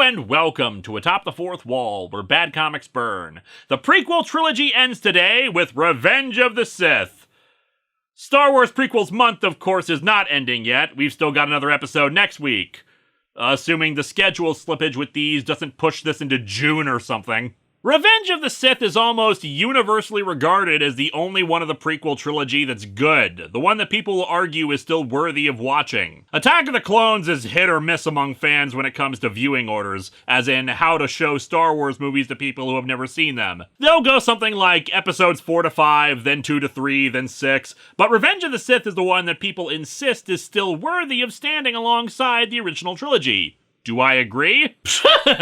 and welcome to Atop the Fourth Wall, where bad comics burn. The prequel trilogy ends today with Revenge of the Sith. Star Wars Prequels Month, of course, is not ending yet. We've still got another episode next week. Assuming the schedule slippage with these doesn't push this into June or something. Revenge of the Sith is almost universally regarded as the only one of the prequel trilogy that's good, the one that people will argue is still worthy of watching. Attack of the Clones is hit or miss among fans when it comes to viewing orders, as in how to show Star Wars movies to people who have never seen them. They'll go something like episodes 4 to 5, then 2 to 3, then 6, but Revenge of the Sith is the one that people insist is still worthy of standing alongside the original trilogy. Do I agree?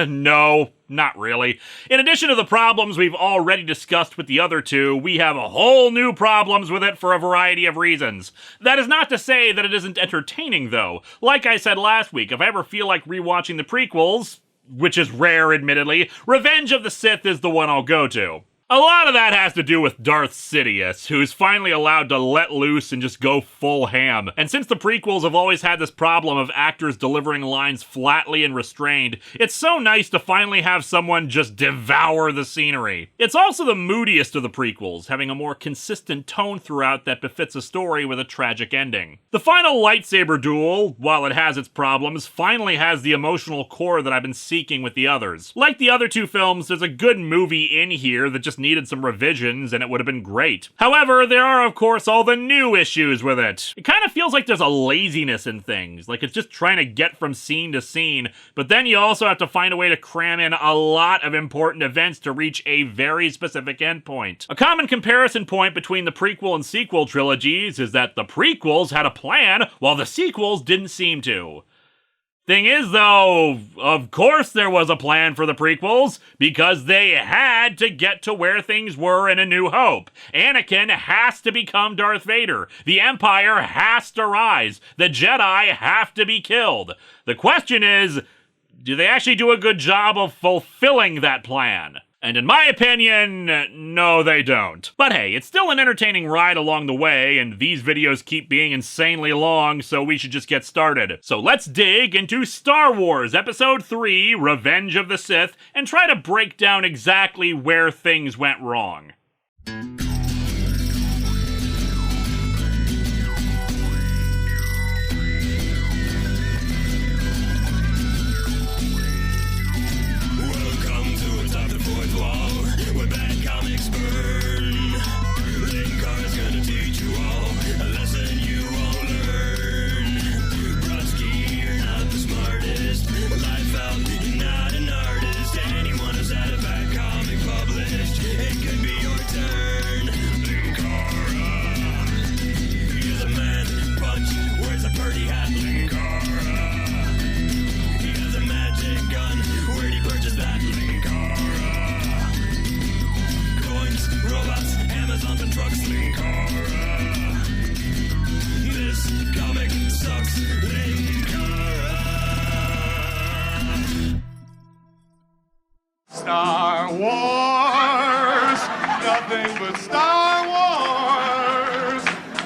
No, not really. In addition to the problems we've already discussed with the other two, we have a whole new problems with it for a variety of reasons. That is not to say that it isn't entertaining, though. Like I said last week, if I ever feel like rewatching the prequels, which is rare admittedly, Revenge of the Sith is the one I'll go to. A lot of that has to do with Darth Sidious, who's finally allowed to let loose and just go full ham. And since the prequels have always had this problem of actors delivering lines flatly and restrained, it's so nice to finally have someone just devour the scenery. It's also the moodiest of the prequels, having a more consistent tone throughout that befits a story with a tragic ending. The final lightsaber duel, while it has its problems, finally has the emotional core that I've been seeking with the others. Like the other two films, there's a good movie in here that just needed some revisions and it would have been great. However, there are of course all the new issues with it. It kind of feels like there's a laziness in things, like it's just trying to get from scene to scene, but then you also have to find a way to cram in a lot of important events to reach a very specific endpoint. A common comparison point between the prequel and sequel trilogies is that the prequels had a plan while the sequels didn't seem to. Thing is, though, of course there was a plan for the prequels, because they had to get to where things were in A New Hope. Anakin has to become Darth Vader. The Empire has to rise. The Jedi have to be killed. The question is, do they actually do a good job of fulfilling that plan? And in my opinion, no they don't. But hey, it's still an entertaining ride along the way, and these videos keep being insanely long, so we should just get started. So let's dig into Star Wars Episode 3, Revenge of the Sith, and try to break down exactly where things went wrong. Linkara's gonna teach you all a lesson you won't learn. Brodsky, you're not the smartest. Life out, you're not an artist. Anyone who's had a bad comic published, it could be your turn. Linkara, he's a man punch, wears a birdie hat. Linkara, he has a magic gun. Where'd he purchase that? Linkara, coins, robots, Amazon and trucks. Linkara, this comic sucks. Linkara. Star Wars, nothing but Star Wars.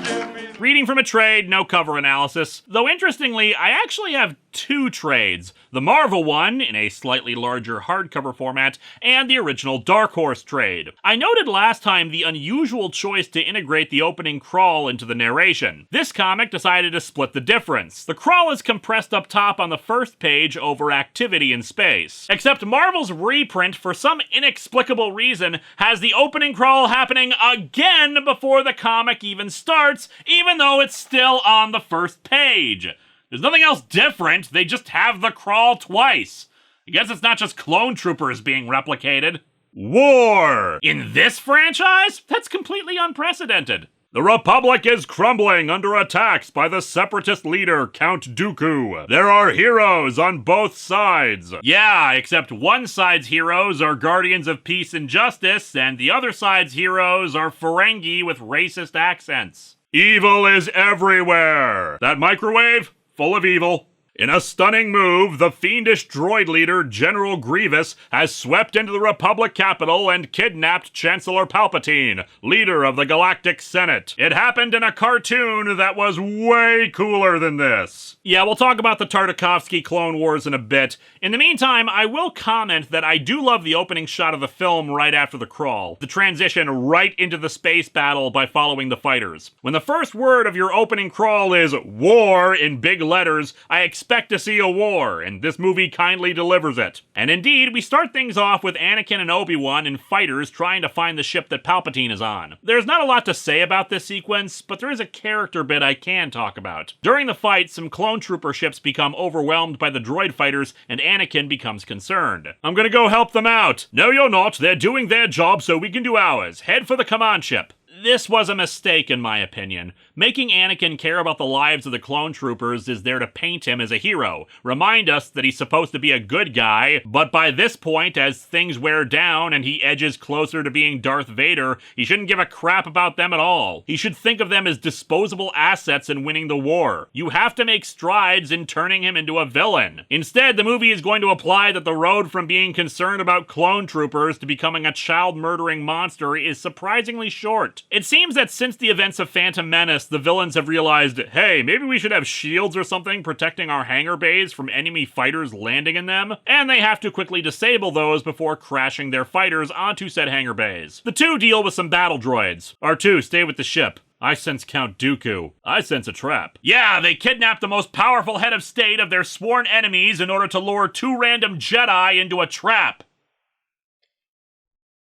Give me. Reading from a trade, no cover analysis. Though interestingly, I actually have two trades. The Marvel one, in a slightly larger hardcover format, and the original Dark Horse trade. I noted last time the unusual choice to integrate the opening crawl into the narration. This comic decided to split the difference. The crawl is compressed up top on the first page over activity in space. Except Marvel's reprint, for some inexplicable reason, has the opening crawl happening again before the comic even starts, even though it's still on the first page. There's nothing else different, they just have the crawl twice. I guess it's not just clone troopers being replicated. War! In this franchise? That's completely unprecedented. The Republic is crumbling under attacks by the Separatist leader, Count Dooku. There are heroes on both sides. Yeah, except one side's heroes are Guardians of Peace and Justice, and the other side's heroes are Ferengi with racist accents. Evil is everywhere. That microwave? Full of evil. In a stunning move, the fiendish droid leader, General Grievous, has swept into the Republic capital and kidnapped Chancellor Palpatine, leader of the Galactic Senate. It happened in a cartoon that was way cooler than this. Yeah, we'll talk about the Tartakovsky Clone Wars in a bit. In the meantime, I will comment that I do love the opening shot of the film right after the crawl. The transition right into the space battle by following the fighters. When the first word of your opening crawl is war in big letters, I expect to see a war, and this movie kindly delivers it. And indeed, we start things off with Anakin and Obi-Wan and fighters trying to find the ship that Palpatine is on. There's not a lot to say about this sequence, but there is a character bit I can talk about. During the fight, some clone trooper ships become overwhelmed by the droid fighters, and Anakin becomes concerned. I'm gonna go help them out. No, you're not. They're doing their job so we can do ours. Head for the command ship. This was a mistake, in my opinion. Making Anakin care about the lives of the clone troopers is there to paint him as a hero, remind us that he's supposed to be a good guy, but by this point, as things wear down and he edges closer to being Darth Vader, he shouldn't give a crap about them at all. He should think of them as disposable assets in winning the war. You have to make strides in turning him into a villain. Instead, the movie is going to imply that the road from being concerned about clone troopers to becoming a child-murdering monster is surprisingly short. It seems that since the events of Phantom Menace, the villains have realized, hey, maybe we should have shields or something protecting our hangar bays from enemy fighters landing in them, and they have to quickly disable those before crashing their fighters onto said hangar bays. The two deal with some battle droids. R2, stay with the ship. I sense Count Dooku. I sense a trap. Yeah, they kidnapped the most powerful head of state of their sworn enemies in order to lure two random Jedi into a trap.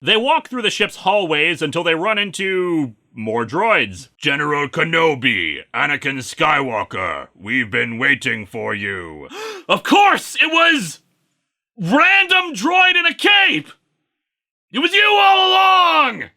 They walk through the ship's hallways until they run into more droids. General Kenobi, Anakin Skywalker, we've been waiting for you. Of course, it was random droid in a cape. It was you all along.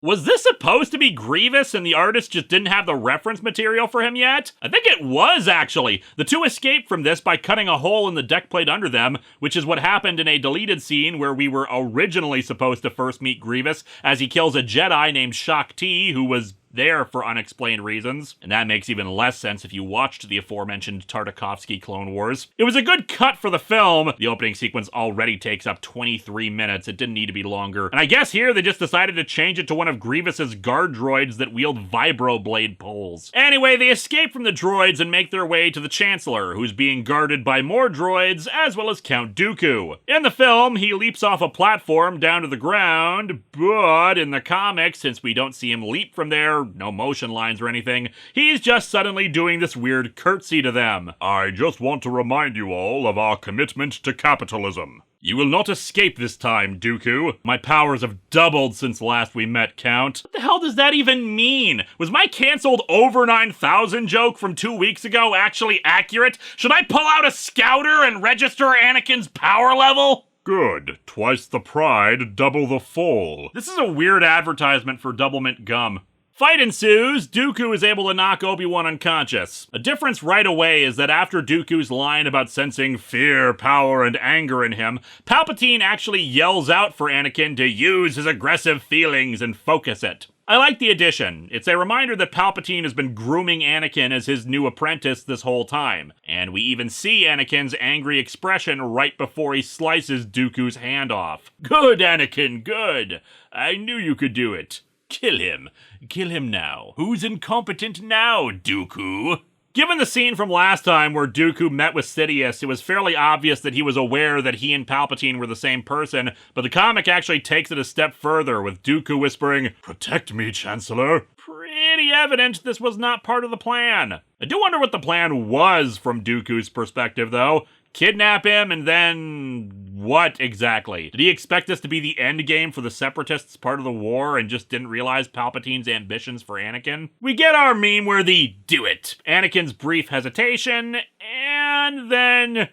Was this supposed to be Grievous and the artist just didn't have the reference material for him yet? I think it was, actually. The two escaped from this by cutting a hole in the deck plate under them, which is what happened in a deleted scene where we were originally supposed to first meet Grievous as he kills a Jedi named Shaak Ti, who was there for unexplained reasons, and that makes even less sense if you watched the aforementioned Tartakovsky Clone Wars. It was a good cut for the film. The opening sequence already takes up 23 minutes. It didn't need to be longer. And I guess here they just decided to change it to one of Grievous's guard droids that wield vibroblade poles. Anyway, they escape from the droids and make their way to the Chancellor, who's being guarded by more droids, as well as Count Dooku. In the film, he leaps off a platform down to the ground, but in the comics, since we don't see him leap from there, no motion lines or anything, he's just suddenly doing this weird curtsy to them. I just want to remind you all of our commitment to capitalism. You will not escape this time, Dooku. My powers have doubled since last we met, Count. What the hell does that even mean? Was my cancelled over 9,000 joke from 2 weeks ago actually accurate? Should I pull out a scouter and register Anakin's power level? Good. Twice the pride, double the fall. This is a weird advertisement for Double Mint gum. Fight ensues. Dooku is able to knock Obi-Wan unconscious. A difference right away is that after Dooku's line about sensing fear, power, and anger in him, Palpatine actually yells out for Anakin to use his aggressive feelings and focus it. I like the addition. It's a reminder that Palpatine has been grooming Anakin as his new apprentice this whole time. And we even see Anakin's angry expression right before he slices Dooku's hand off. Good, Anakin, good. I knew you could do it. Kill him. Kill him now. Who's incompetent now, Dooku? Given the scene from last time where Dooku met with Sidious, it was fairly obvious that he was aware that he and Palpatine were the same person, but the comic actually takes it a step further, with Dooku whispering, "Protect me, Chancellor." Pretty evident this was not part of the plan. I do wonder what the plan was from Dooku's perspective, though. Kidnap him and then what exactly? Did he expect this to be the end game for the Separatists part of the war and just didn't realize Palpatine's ambitions for Anakin? We get our meme-worthy do it. Anakin's brief hesitation, and then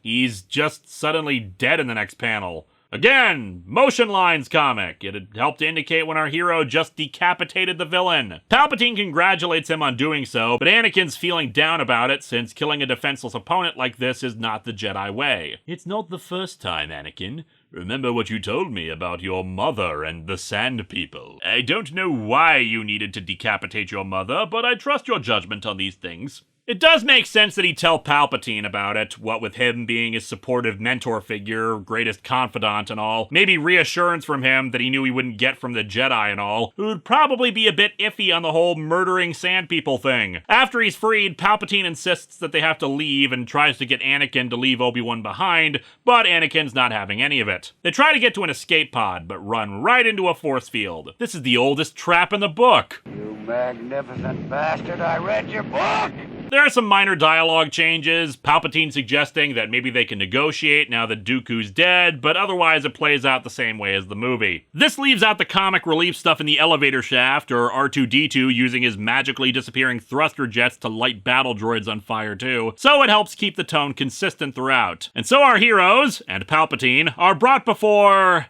he's just suddenly dead in the next panel. Again, motion lines comic. It had helped to indicate when our hero just decapitated the villain. Palpatine congratulates him on doing so, but Anakin's feeling down about it since killing a defenseless opponent like this is not the Jedi way. It's not the first time, Anakin. Remember what you told me about your mother and the Sand People. I don't know why you needed to decapitate your mother, but I trust your judgment on these things. It does make sense that he'd tell Palpatine about it, what with him being his supportive mentor figure, greatest confidant and all. Maybe reassurance from him that he knew he wouldn't get from the Jedi and all, who'd probably be a bit iffy on the whole murdering sand people thing. After he's freed, Palpatine insists that they have to leave and tries to get Anakin to leave Obi-Wan behind, but Anakin's not having any of it. They try to get to an escape pod, but run right into a force field. This is the oldest trap in the book. You magnificent bastard, I read your book! There are some minor dialogue changes, Palpatine suggesting that maybe they can negotiate now that Dooku's dead, but otherwise it plays out the same way as the movie. This leaves out the comic relief stuff in the elevator shaft, or R2-D2 using his magically disappearing thruster jets to light battle droids on fire too, so it helps keep the tone consistent throughout. And so our heroes, and Palpatine, are brought before...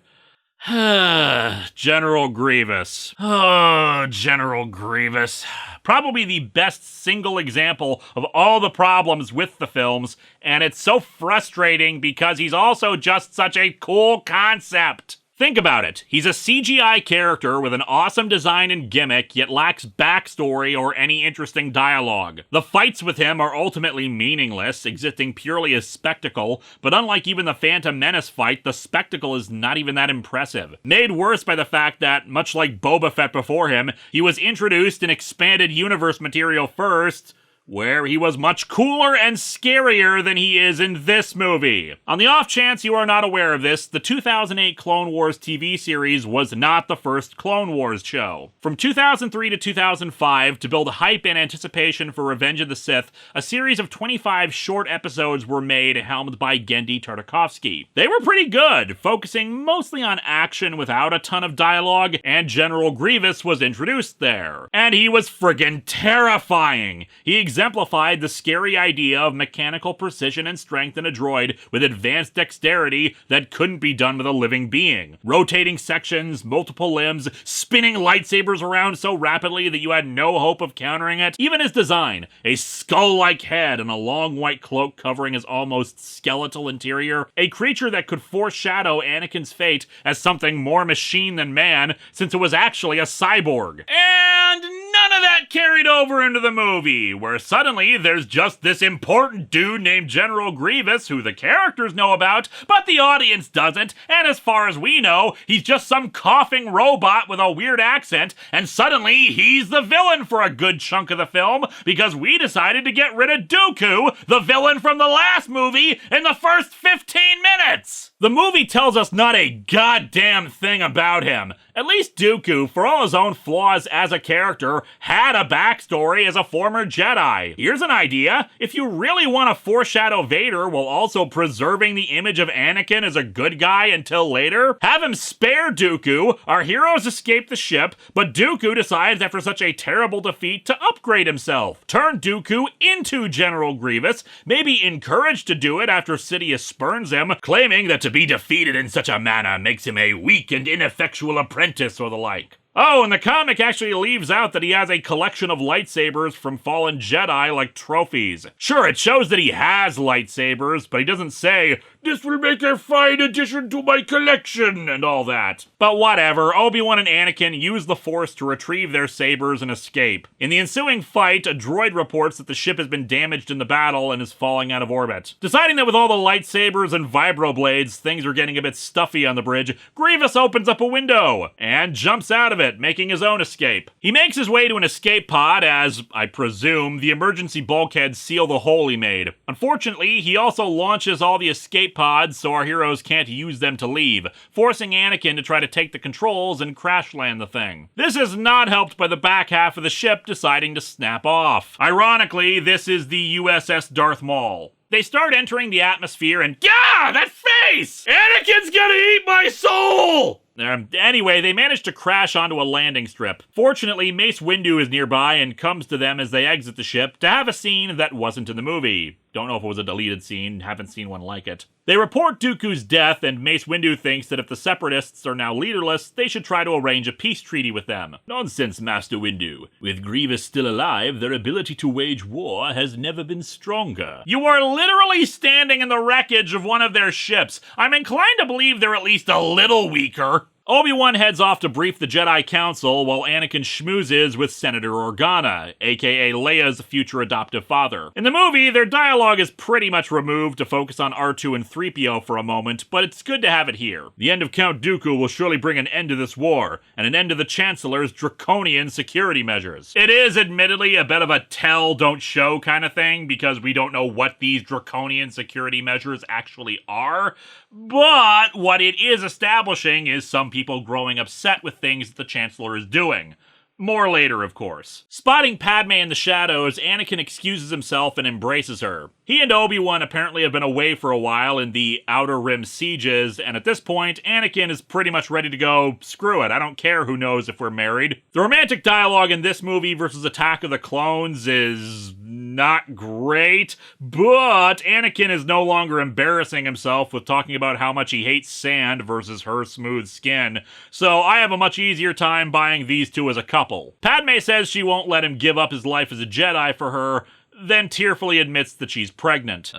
General Grievous. Oh, General Grievous. Probably the best single example of all the problems with the films, and it's so frustrating because he's also just such a cool concept. Think about it. He's a CGI character with an awesome design and gimmick, yet lacks backstory or any interesting dialogue. The fights with him are ultimately meaningless, existing purely as spectacle, but unlike even the Phantom Menace fight, the spectacle is not even that impressive. Made worse by the fact that, much like Boba Fett before him, he was introduced in expanded universe material first, where he was much cooler and scarier than he is in this movie. On the off chance you are not aware of this, the 2008 Clone Wars TV series was not the first Clone Wars show. From 2003 to 2005, to build hype and anticipation for Revenge of the Sith, a series of 25 short episodes were made, helmed by Genndy Tartakovsky. They were pretty good, focusing mostly on action without a ton of dialogue, and General Grievous was introduced there. And he was friggin' terrifying! He exemplified the scary idea of mechanical precision and strength in a droid with advanced dexterity that couldn't be done with a living being. Rotating sections, multiple limbs, spinning lightsabers around so rapidly that you had no hope of countering it. Even his design, a skull-like head and a long white cloak covering his almost skeletal interior, a creature that could foreshadow Anakin's fate as something more machine than man, since it was actually a cyborg. And none of that carried over into the movie, where suddenly there's just this important dude named General Grievous who the characters know about, but the audience doesn't, and as far as we know, he's just some coughing robot with a weird accent, and suddenly he's the villain for a good chunk of the film, because we decided to get rid of Dooku, the villain from the last movie, in the first 15 minutes! The movie tells us not a goddamn thing about him. At least Dooku, for all his own flaws as a character, had a backstory as a former Jedi. Here's an idea. If you really want to foreshadow Vader while also preserving the image of Anakin as a good guy until later, have him spare Dooku, our heroes escape the ship, but Dooku decides after such a terrible defeat to upgrade himself. Turn Dooku into General Grievous, maybe encouraged to do it after Sidious spurns him, claiming that to be defeated in such a manner makes him a weak and ineffectual apprentice or the like. Oh, and the comic actually leaves out that he has a collection of lightsabers from fallen Jedi like trophies. Sure, it shows that he has lightsabers, but he doesn't say, "This will make a fine addition to my collection," and all that. But whatever, Obi-Wan and Anakin use the Force to retrieve their sabers and escape. In the ensuing fight, a droid reports that the ship has been damaged in the battle and is falling out of orbit. Deciding that with all the lightsabers and vibroblades, things are getting a bit stuffy on the bridge, Grievous opens up a window and jumps out of it, making his own escape. He makes his way to an escape pod as, I presume, the emergency bulkheads seal the hole he made. Unfortunately, he also launches all the escape pods so our heroes can't use them to leave, forcing Anakin to try to take the controls and crash land the thing. This is not helped by the back half of the ship deciding to snap off. Ironically, this is the USS Darth Maul. They start entering the atmosphere and, yeah, that face! Anakin's gonna eat my soul! Anyway, they manage to crash onto a landing strip. Fortunately, Mace Windu is nearby and comes to them as they exit the ship to have a scene that wasn't in the movie. Don't know if it was a deleted scene, haven't seen one like it. They report Dooku's death, and Mace Windu thinks that if the Separatists are now leaderless, they should try to arrange a peace treaty with them. Nonsense, Master Windu. With Grievous still alive, their ability to wage war has never been stronger. You are literally standing in the wreckage of one of their ships. I'm inclined to believe they're at least a little weaker. Obi-Wan heads off to brief the Jedi Council while Anakin schmoozes with Senator Organa, aka Leia's future adoptive father. In the movie, their dialogue is pretty much removed to focus on R2 and 3PO for a moment, but it's good to have it here. The end of Count Dooku will surely bring an end to this war, and an end to the Chancellor's draconian security measures. It is admittedly a bit of a tell, don't show kind of thing, because we don't know what these draconian security measures actually are, but what it is establishing is some people growing upset with things that the Chancellor is doing. More later, of course. Spotting Padme in the shadows, Anakin excuses himself and embraces her. He and Obi-Wan apparently have been away for a while in the Outer Rim sieges, and at this point, Anakin is pretty much ready to go, screw it, I don't care who knows if we're married. The romantic dialogue in this movie versus Attack of the Clones is not great, but Anakin is no longer embarrassing himself with talking about how much he hates sand versus her smooth skin, so I have a much easier time buying these two as a couple. Padme says she won't let him give up his life as a Jedi for her, then tearfully admits that she's pregnant.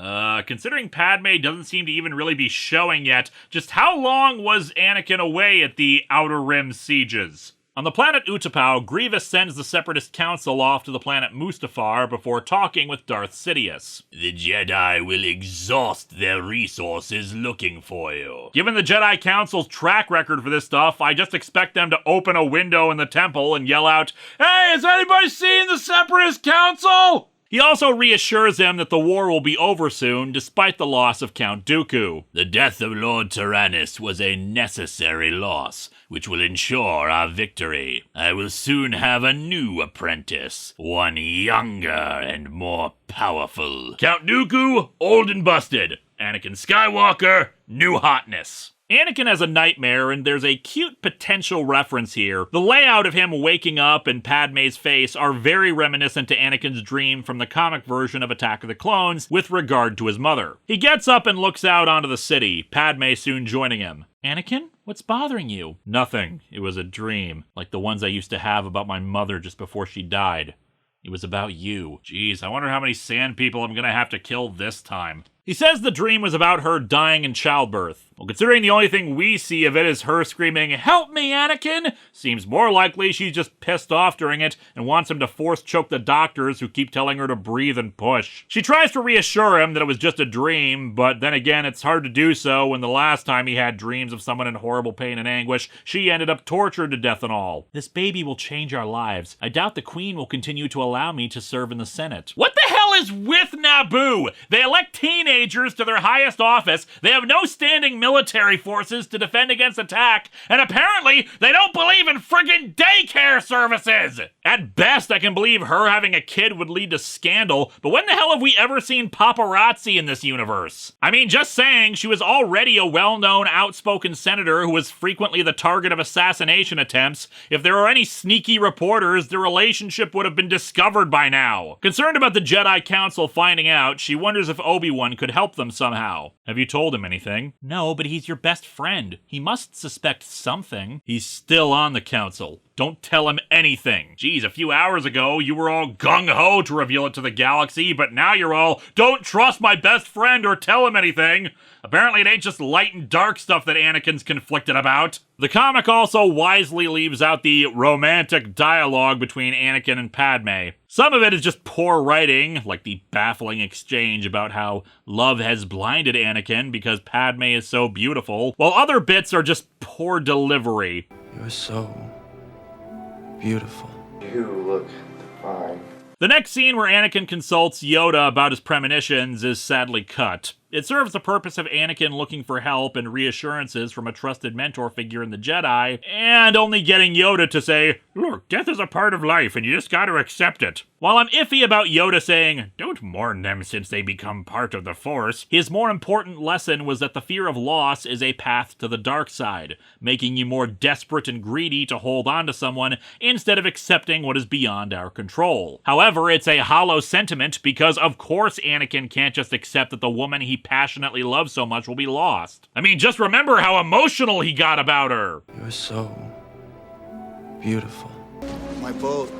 Considering Padme doesn't seem to even really be showing yet, just how long was Anakin away at the Outer Rim sieges? On the planet Utapau, Grievous sends the Separatist Council off to the planet Mustafar before talking with Darth Sidious. The Jedi will exhaust their resources looking for you. Given the Jedi Council's track record for this stuff, I just expect them to open a window in the temple and yell out, "Hey, has anybody seen the Separatist Council?" He also reassures them that the war will be over soon, despite the loss of Count Dooku. The death of Lord Tyrannus was a necessary loss, which will ensure our victory. I will soon have a new apprentice, one younger and more powerful. Count Dooku, old and busted. Anakin Skywalker, new hotness. Anakin has a nightmare, and there's a cute potential reference here. The layout of him waking up and Padme's face are very reminiscent to Anakin's dream from the comic version of Attack of the Clones with regard to his mother. He gets up and looks out onto the city, Padme soon joining him. Anakin, what's bothering you? Nothing. It was a dream, like the ones I used to have about my mother just before she died. It was about you. Jeez, I wonder how many sand people I'm gonna have to kill this time. He says the dream was about her dying in childbirth. Well, considering the only thing we see of it is her screaming, "Help me, Anakin!" seems more likely she's just pissed off during it and wants him to force choke the doctors who keep telling her to breathe and push. She tries to reassure him that it was just a dream, but then again, it's hard to do so when the last time he had dreams of someone in horrible pain and anguish, she ended up tortured to death and all. This baby will change our lives. I doubt the Queen will continue to allow me to serve in the Senate. What the hell is with Naboo? They elect teenagers to their highest office, they have no standing military forces to defend against attack, and apparently they don't believe in friggin' daycare services! At best, I can believe her having a kid would lead to scandal, but when the hell have we ever seen paparazzi in this universe? I mean, just saying, she was already a well-known, outspoken senator who was frequently the target of assassination attempts. If there were any sneaky reporters, the relationship would have been discovered by now. Concerned about the Jedi Council finding out, she wonders if Obi-Wan could help them somehow. Have you told him anything? No, but he's your best friend. He must suspect something. He's still on the council. Don't tell him anything. Geez, a few hours ago, you were all gung-ho to reveal it to the galaxy, but now you're all, don't trust my best friend or tell him anything. Apparently it ain't just light and dark stuff that Anakin's conflicted about. The comic also wisely leaves out the romantic dialogue between Anakin and Padme. Some of it is just poor writing, like the baffling exchange about how love has blinded Anakin because Padme is so beautiful, while other bits are just poor delivery. You're so beautiful. You look fine. The next scene where Anakin consults Yoda about his premonitions is sadly cut. It serves the purpose of Anakin looking for help and reassurances from a trusted mentor figure in the Jedi, and only getting Yoda to say, "Look, death is a part of life and you just gotta accept it." While I'm iffy about Yoda saying, "Don't mourn them since they become part of the Force," his more important lesson was that the fear of loss is a path to the dark side, making you more desperate and greedy to hold on to someone instead of accepting what is beyond our control. However, it's a hollow sentiment because of course Anakin can't just accept that the woman he passionately loves so much will be lost. I mean, just remember how emotional he got about her. You're so beautiful. My boat.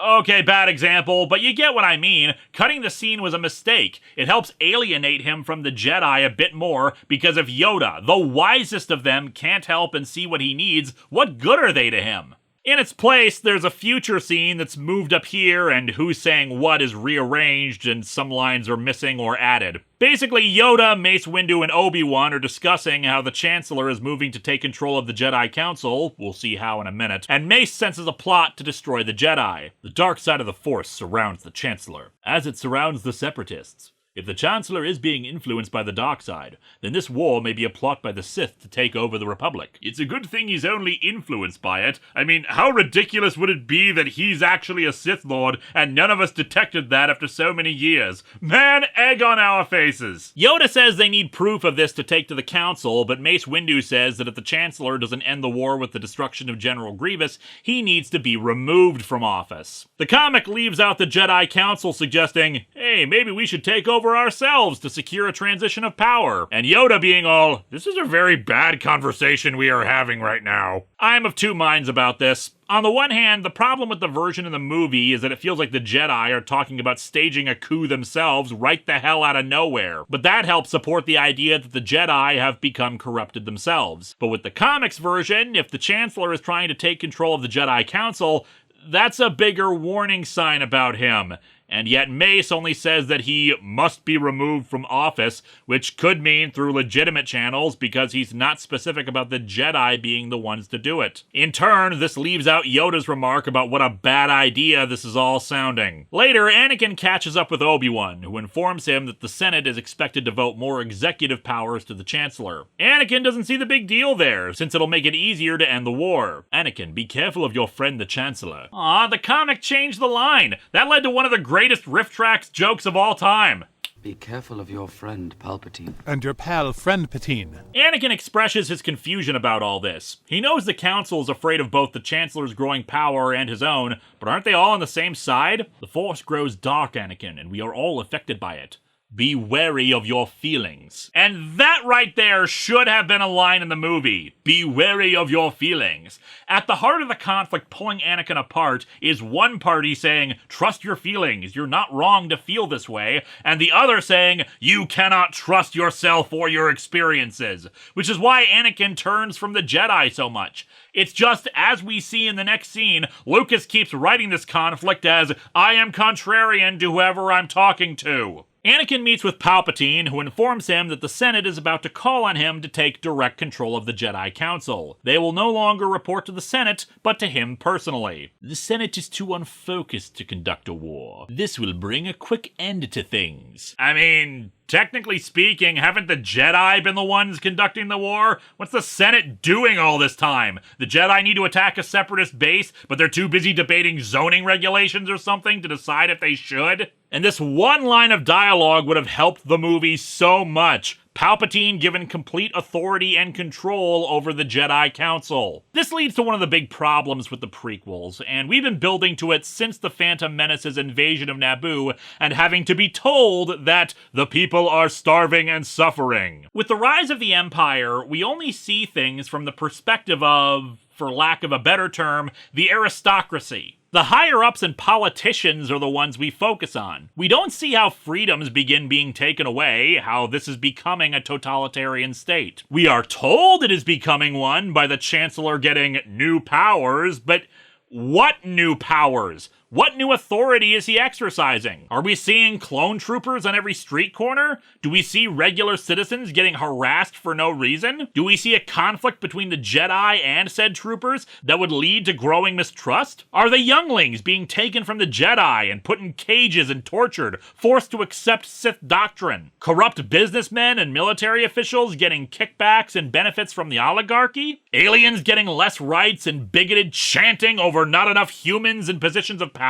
Okay, bad example, but you get what I mean. Cutting the scene was a mistake. It helps alienate him from the Jedi a bit more, because if Yoda, the wisest of them, can't help and see what he needs, what good are they to him? In its place, there's a future scene that's moved up here, and who's saying what is rearranged, and some lines are missing or added. Basically, Yoda, Mace Windu, and Obi-Wan are discussing how the Chancellor is moving to take control of the Jedi Council, we'll see how in a minute, and Mace senses a plot to destroy the Jedi. The dark side of the Force surrounds the Chancellor, as it surrounds the Separatists. If the Chancellor is being influenced by the dark side, then this war may be a plot by the Sith to take over the Republic. It's a good thing he's only influenced by it. I mean, how ridiculous would it be that he's actually a Sith Lord and none of us detected that after so many years? Man, egg on our faces! Yoda says they need proof of this to take to the Council, but Mace Windu says that if the Chancellor doesn't end the war with the destruction of General Grievous, he needs to be removed from office. The comic leaves out the Jedi Council suggesting, hey, maybe we should take over ourselves to secure a transition of power. And Yoda being all, this is a very bad conversation we are having right now. I'm of two minds about this. On the one hand, the problem with the version in the movie is that it feels like the Jedi are talking about staging a coup themselves right the hell out of nowhere. But that helps support the idea that the Jedi have become corrupted themselves. But with the comics version, if the Chancellor is trying to take control of the Jedi Council, that's a bigger warning sign about him. And yet Mace only says that he must be removed from office, which could mean through legitimate channels because he's not specific about the Jedi being the ones to do it. In turn, this leaves out Yoda's remark about what a bad idea this is all sounding. Later, Anakin catches up with Obi-Wan, who informs him that the Senate is expected to vote more executive powers to the Chancellor. Anakin doesn't see the big deal there, since it'll make it easier to end the war. Anakin, be careful of your friend the Chancellor. Aw, the comic changed the line. That led to one of the greatest Riff Tracks jokes of all time. Be careful of your friend, Palpatine. And your pal, friend Patine. Anakin expresses his confusion about all this. He knows the Council is afraid of both the Chancellor's growing power and his own, but aren't they all on the same side? The Force grows dark, Anakin, and we are all affected by it. Be wary of your feelings. And that right there should have been a line in the movie. Be wary of your feelings. At the heart of the conflict pulling Anakin apart is one party saying, trust your feelings, you're not wrong to feel this way, and the other saying, you cannot trust yourself or your experiences. Which is why Anakin turns from the Jedi so much. It's just, as we see in the next scene, Lucas keeps writing this conflict as, I am contrarian to whoever I'm talking to. Anakin meets with Palpatine, who informs him that the Senate is about to call on him to take direct control of the Jedi Council. They will no longer report to the Senate, but to him personally. The Senate is too unfocused to conduct a war. This will bring a quick end to things. I mean, technically speaking, haven't the Jedi been the ones conducting the war? What's the Senate doing all this time? The Jedi need to attack a separatist base, but they're too busy debating zoning regulations or something to decide if they should? And this one line of dialogue would have helped the movie so much. Palpatine given complete authority and control over the Jedi Council. This leads to one of the big problems with the prequels, and we've been building to it since the Phantom Menace's invasion of Naboo, and having to be told that the people are starving and suffering. With the rise of the Empire, we only see things from the perspective of, for lack of a better term, the aristocracy. The higher-ups and politicians are the ones we focus on. We don't see how freedoms begin being taken away, how this is becoming a totalitarian state. We are told it is becoming one by the Chancellor getting new powers, but what new powers? What new authority is he exercising? Are we seeing clone troopers on every street corner? Do we see regular citizens getting harassed for no reason? Do we see a conflict between the Jedi and said troopers that would lead to growing mistrust? Are the younglings being taken from the Jedi and put in cages and tortured, forced to accept Sith doctrine? Corrupt businessmen and military officials getting kickbacks and benefits from the oligarchy? Aliens getting less rights and bigoted chanting over not enough humans in positions of power?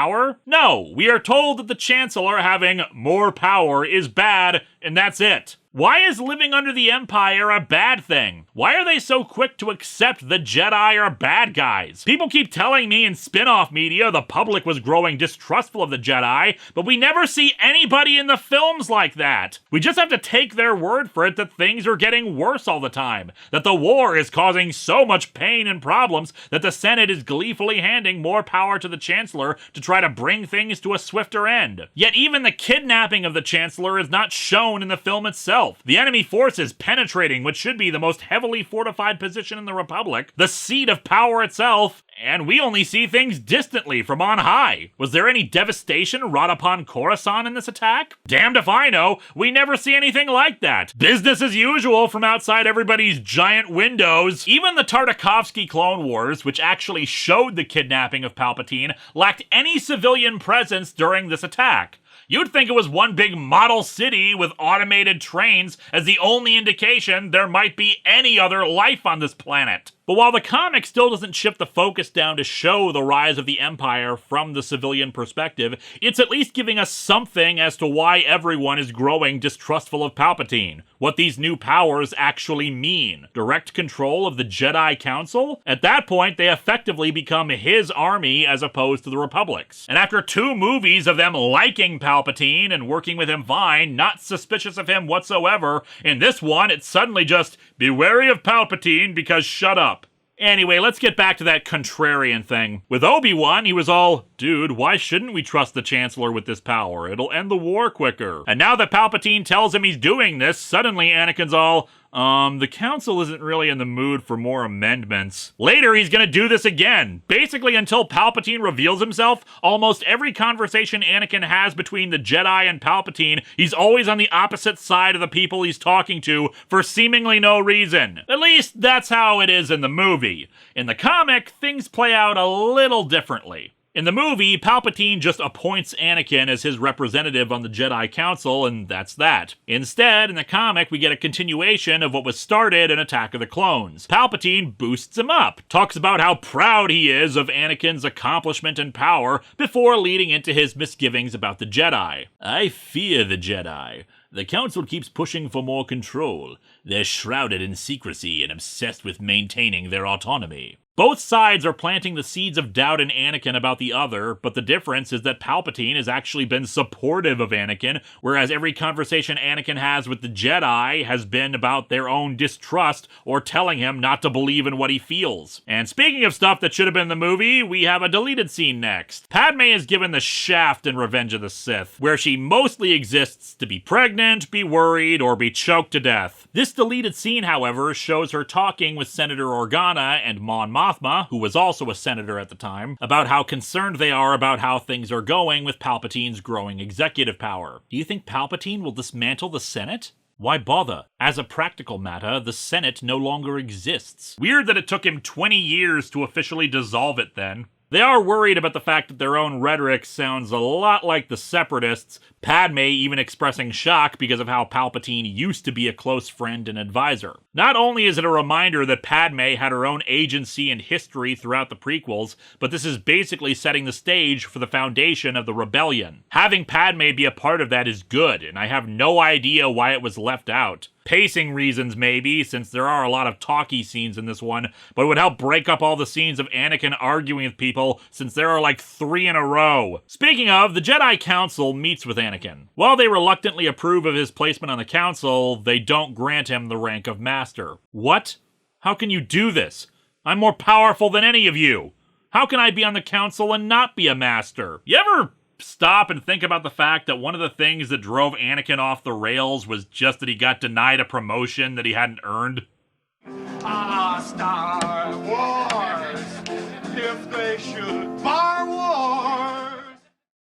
No, we are told that the Chancellor having more power is bad, and that's it. Why is living under the Empire a bad thing? Why are they so quick to accept the Jedi are bad guys? People keep telling me in spin-off media the public was growing distrustful of the Jedi, but we never see anybody in the films like that. We just have to take their word for it that things are getting worse all the time, that the war is causing so much pain and problems that the Senate is gleefully handing more power to the Chancellor to try to bring things to a swifter end. Yet even the kidnapping of the Chancellor is not shown in the film itself. The enemy forces penetrating what should be the most heavily fortified position in the Republic, the seat of power itself, and we only see things distantly from on high. Was there any devastation wrought upon Coruscant in this attack? Damned if I know, we never see anything like that. Business as usual from outside everybody's giant windows. Even the Tartakovsky Clone Wars, which actually showed the kidnapping of Palpatine, lacked any civilian presence during this attack. You'd think it was one big model city with automated trains as the only indication there might be any other life on this planet. But while the comic still doesn't shift the focus down to show the rise of the Empire from the civilian perspective, it's at least giving us something as to why everyone is growing distrustful of Palpatine, what these new powers actually mean. Direct control of the Jedi Council? At that point, they effectively become his army as opposed to the Republic's. And after 2 movies of them liking Palpatine and working with him fine, not suspicious of him whatsoever, in this one, it's suddenly just, be wary of Palpatine because shut up. Anyway, let's get back to that contrarian thing. With Obi-Wan, he was all, dude, why shouldn't we trust the Chancellor with this power? It'll end the war quicker. And now that Palpatine tells him he's doing this, suddenly Anakin's all, the Council isn't really in the mood for more amendments. Later, he's gonna do this again. Basically, until Palpatine reveals himself, almost every conversation Anakin has between the Jedi and Palpatine, he's always on the opposite side of the people he's talking to for seemingly no reason. At least, that's how it is in the movie. In the comic, things play out a little differently. In the movie, Palpatine just appoints Anakin as his representative on the Jedi Council, and that's that. Instead, in the comic, we get a continuation of what was started in Attack of the Clones. Palpatine boosts him up, talks about how proud he is of Anakin's accomplishment and power, before leading into his misgivings about the Jedi. I fear the Jedi. The Council keeps pushing for more control. They're shrouded in secrecy and obsessed with maintaining their autonomy. Both sides are planting the seeds of doubt in Anakin about the other, but the difference is that Palpatine has actually been supportive of Anakin, whereas every conversation Anakin has with the Jedi has been about their own distrust or telling him not to believe in what he feels. And speaking of stuff that should have been in the movie, we have a deleted scene next. Padme is given the shaft in Revenge of the Sith, where she mostly exists to be pregnant, be worried, or be choked to death. This deleted scene, however, shows her talking with Senator Organa and Mon Mothma, who was also a senator at the time, about how concerned they are about how things are going with Palpatine's growing executive power. Do you think Palpatine will dismantle the Senate? Why bother? As a practical matter, the Senate no longer exists. Weird that it took him 20 years to officially dissolve it then. They are worried about the fact that their own rhetoric sounds a lot like the Separatists, Padme even expressing shock because of how Palpatine used to be a close friend and advisor. Not only is it a reminder that Padme had her own agency and history throughout the prequels, but this is basically setting the stage for the foundation of the rebellion. Having Padme be a part of that is good, and I have no idea why it was left out. Pacing reasons maybe, since there are a lot of talky scenes in this one, but it would help break up all the scenes of Anakin arguing with people, since there are like 3 in a row. Speaking of, the Jedi Council meets with Anakin. While they reluctantly approve of his placement on the Council, they don't grant him the rank of Master. What? How can you do this? I'm more powerful than any of you. How can I be on the Council and not be a Master? You ever stop and think about the fact that one of the things that drove Anakin off the rails was just that he got denied a promotion that he hadn't earned?